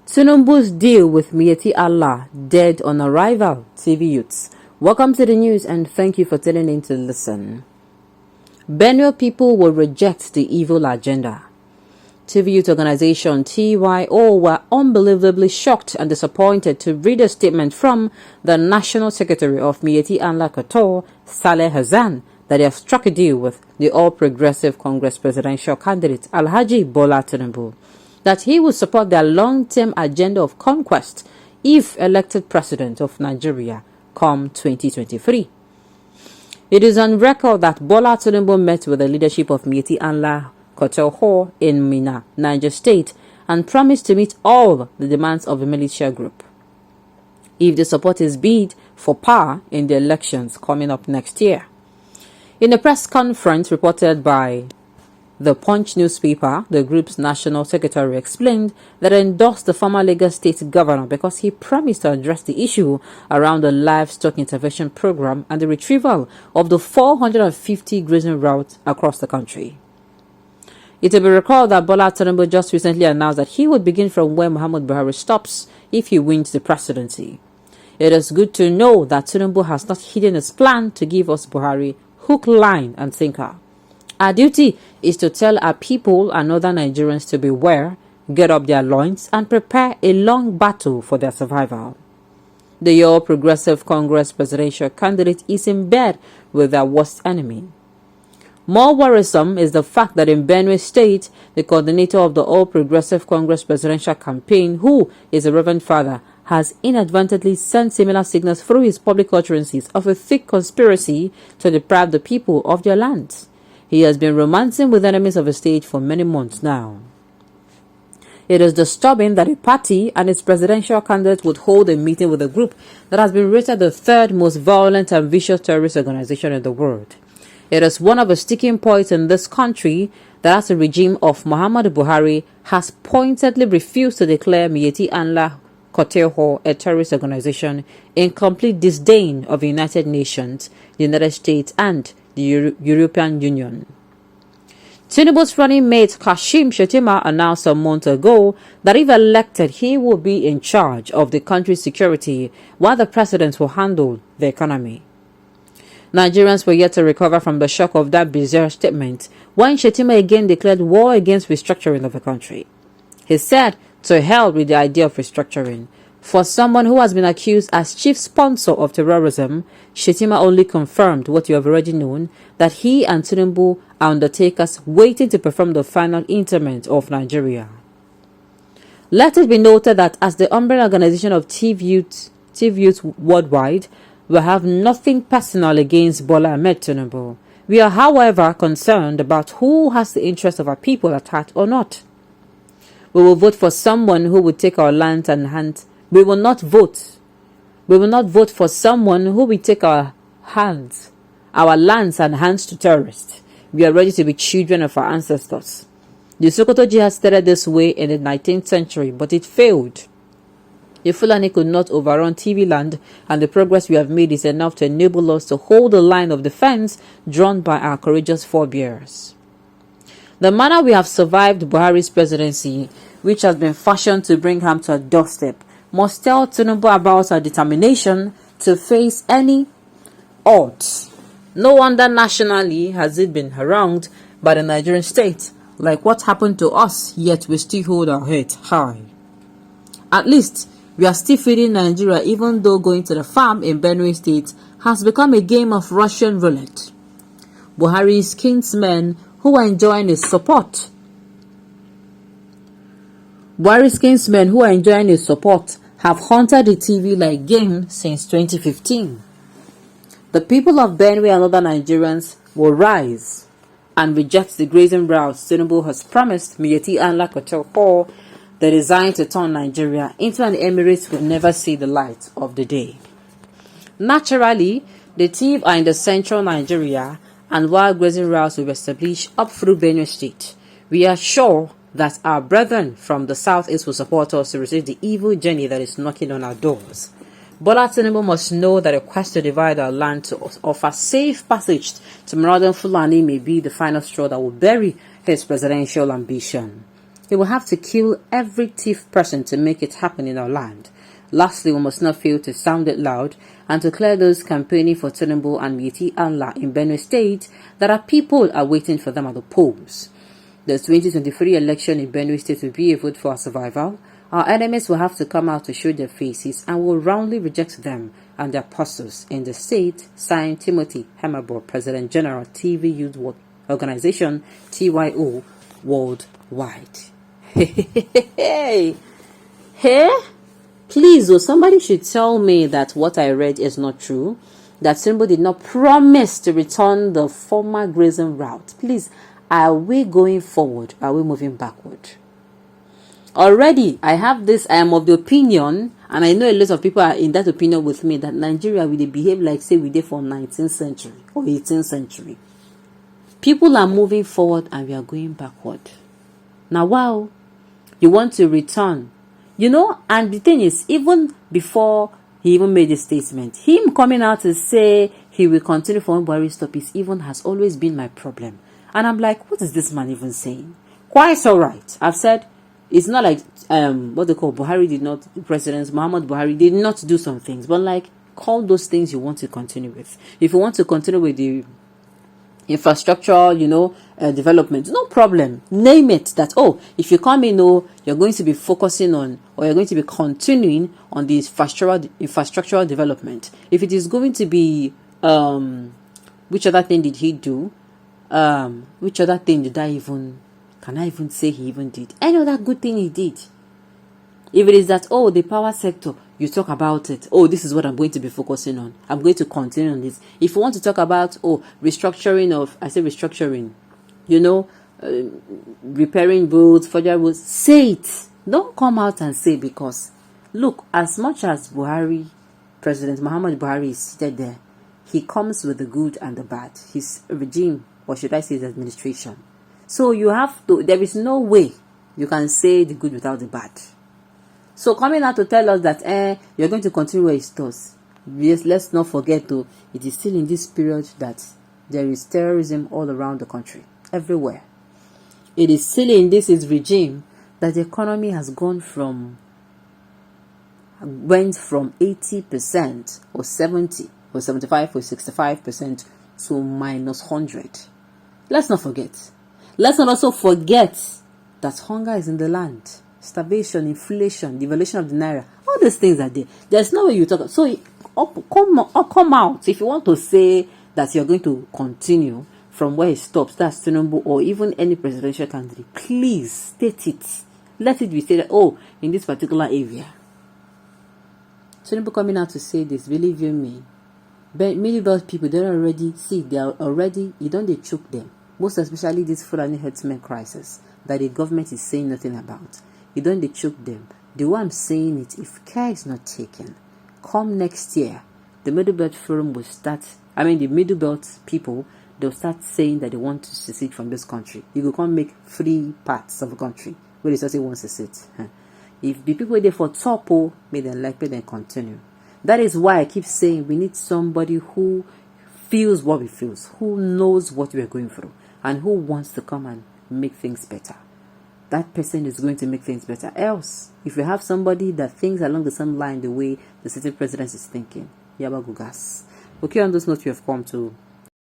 Tinubu'S deal with Miyetti Allah dead on arrival. TV youths, welcome to the news and thank you for tuning in to listen. Benue people will reject the evil agenda. TV youth organization TYO were unbelievably shocked and disappointed to read a statement from the National Secretary of Miyetti Allah Kotor, Saleh Hassan, that they have struck a deal with the All Progressive Congress presidential candidate Alhaji Bola Tinubu, that he will support their long-term agenda of conquest if elected president of Nigeria come 2023. It is on record that Bola Tinubu met with the leadership of Miyetti Allah Kotor in Minna, Niger State, and promised to meet all the demands of the militia group if they support his bid for power in the elections coming up next year. In a press conference reported by the Punch newspaper, the group's national secretary explained that it endorsed the former Lagos state governor because he promised to address the issue around the livestock intervention program and the retrieval of the 450 grazing routes across the country. It will be recalled that Bola Tinubu just recently announced that he would begin from where Muhammadu Buhari stops if he wins the presidency. It is good to know that Tinubu has not hidden his plan to give us Buhari hook, line and sinker. Our duty is to tell our people and other Nigerians to beware, get up their loins, and prepare a long battle for their survival. The All Progressive Congress presidential candidate is in bed with their worst enemy. More worrisome is the fact that in Benue State, the coordinator of the All Progressive Congress presidential campaign, who is a Reverend Father, has inadvertently sent similar signals through his public utterances of a thick conspiracy to deprive the people of their lands. He has been romancing with enemies of the state for many months now. It is disturbing that a party and its presidential candidate would hold a meeting with a group that has been rated the third most violent and vicious terrorist organization in the world. It is one of the sticking points in this country that as the regime of Muhammadu Buhari has pointedly refused to declare Miyetti Allah Kotor a terrorist organization in complete disdain of the United Nations, the United States, and the European Union. Tinubu's running mate Kashim Shettima announced a month ago that if elected, he will be in charge of the country's security while the president will handle the economy. Nigerians were yet to recover from the shock of that bizarre statement when Shettima again declared war against restructuring of the country. He said, to hell with the idea of restructuring. For someone who has been accused as chief sponsor of terrorism, Shettima only confirmed what you have already known, that he and Tinubu are undertakers waiting to perform the final interment of Nigeria. Let it be noted that as the umbrella organization of TV Youth worldwide, we have nothing personal against Bola Ahmed Tinubu. We are, however, concerned about who has the interest of our people at heart or not. We will vote for someone who will take our lands and hands. We will not vote for someone who will take our lands and hands to terrorists. We are ready to be children of our ancestors. The Sokoto jihad started this way in the 19th century, but it failed. The Fulani could not overrun TV land, and the progress we have made is enough to enable us to hold the line of defense drawn by our courageous forebears. The manner we have survived Buhari's presidency, which has been fashioned to bring harm to a doorstep, must tell Tinubu about our determination to face any odds. No wonder nationally has it been harangued by the Nigerian state, like what happened to us, yet we still hold our head high. At least, we are still feeding Nigeria, even though going to the farm in Benue State has become a game of Russian roulette. Buhari's kinsmen who are enjoying his support have haunted the TV like game since 2015. The people of Benue and other Nigerians will rise and reject the grazing routes Tinubu has promised Miyetti Allah Kotor, the design to turn Nigeria into an emirate will never see the light of the day. Naturally, the team are in the central Nigeria, and while grazing routes will be established up through Benue State, we are sure that our brethren from the southeast will support us to resist the evil journey that is knocking on our doors. Bola Tinubu must know that a quest to divide our land to offer safe passage to Marauding Fulani may be the final straw that will bury his presidential ambition. He will have to kill every thief person to make it happen in our land. Lastly, we must not fail to sound it loud and to clear those campaigning for Tinubu and Miyetti Allah in Benue State that our people are waiting for them at the polls. The 2023 election in Benue State will be a vote for our survival. Our enemies will have to come out to show their faces and will roundly reject them and their apostles in the state, signed Timothy Hemabo, President General TV Youth Organization, TYO, worldwide. Hey, please, somebody should tell me that what I read is not true, that Tinubu did not promise to return the former grazing route. Please, are we going forward? Are we moving backward? Already, I am of the opinion, and I know a lot of people are in that opinion with me, that Nigeria will behave like, say, we did from 19th century or 18th century. People are moving forward and we are going backward. Now, wow, you want to return. And the thing is, even before he even made a statement, him coming out to say he will continue for when Buhari stop even has always been my problem. And I'm like, what is this man even saying? Quite all right. I've said, it's not like what they call President Muhammad Buhari did not do some things, but like, call those things you want to continue with. If you want to continue with the infrastructure, development, no problem. Name it that, if you come in, you're going to be focusing on, or you're going to be continuing on the infrastructural development. If it is going to be, which other thing did he do? Which other thing can I even say he even did? Any other good thing he did? If it is that, the power sector, you talk about it. This is what I'm going to be focusing on. I'm going to continue on this. If you want to talk about, restructuring, repairing roads, further roads, say it. Don't come out and say, because, look, as much as President Muhammad Buhari is seated there, he comes with the good and the bad. His regime, or should I say his administration. So there is no way you can say the good without the bad. So coming out to tell us that you're going to continue where it starts. Yes, let's not forget though, it is still in this period that there is terrorism all around the country, everywhere. It is still in this regime that the economy has went from 80% or 70 or 75 or 65% to minus 100. Let's not forget. Let's not also forget that hunger is in the land. Starvation, inflation, devaluation of the naira, all these things are there. There's no way you talk. So come out if you want to say that you're going to continue from where it stops. That's Tinubu or even any presidential candidate. Please state it. Let it be said that, in this particular area. Tinubu coming out to say this, believe you me, but many of those people, they are already, you don't they choke them. Most especially this Fulani herdsmen crisis that the government is saying nothing about. You don't they choke them. The way I'm saying it, if care is not taken, come next year, the Middle Belt Forum will start. The Middle Belt people, they'll start saying that they want to secede from this country. You will come make 3 parts of the country where they say want to secede. If the people there for top, may them continue. That is why I keep saying we need somebody who feels what we feel, who knows what we are going through, and who wants to come and make things better. That person is going to make things better. Else, if you have somebody that thinks along the same line the way the sitting president is thinking, Yaba Gugas. Okay, on this note, you have come to